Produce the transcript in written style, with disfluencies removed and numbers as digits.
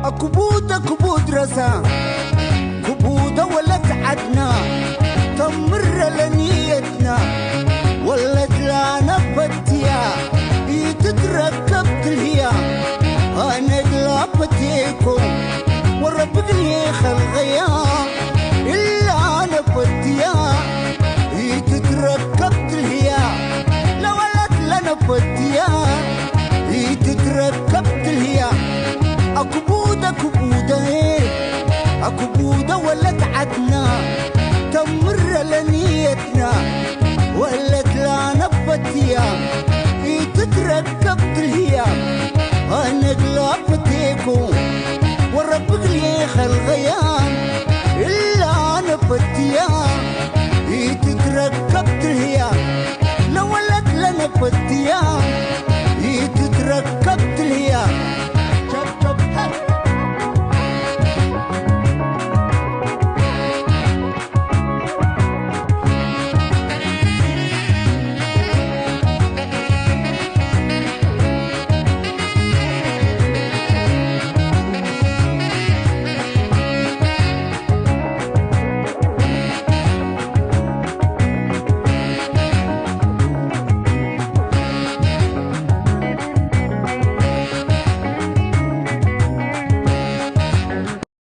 كبود رسا كبودة ولا تعدنا تمر لنيتنا ولا تلانا فتيا يتتركب تلهيا أنا قلابتيكم وربك لي خلغيا إلا أنا فتيا يتتركب تلهيا لا ولا تلانا فتيا يتتركب تلهيا أكبودة ولا تعدنا تمر لنيتنا ولا تلانا فتيا تتركب تلهيا أنا قلابتيكم وربك لي خلغيان إلا أنا فتيا تتركب تلهيا لا ولا تلانا فتيا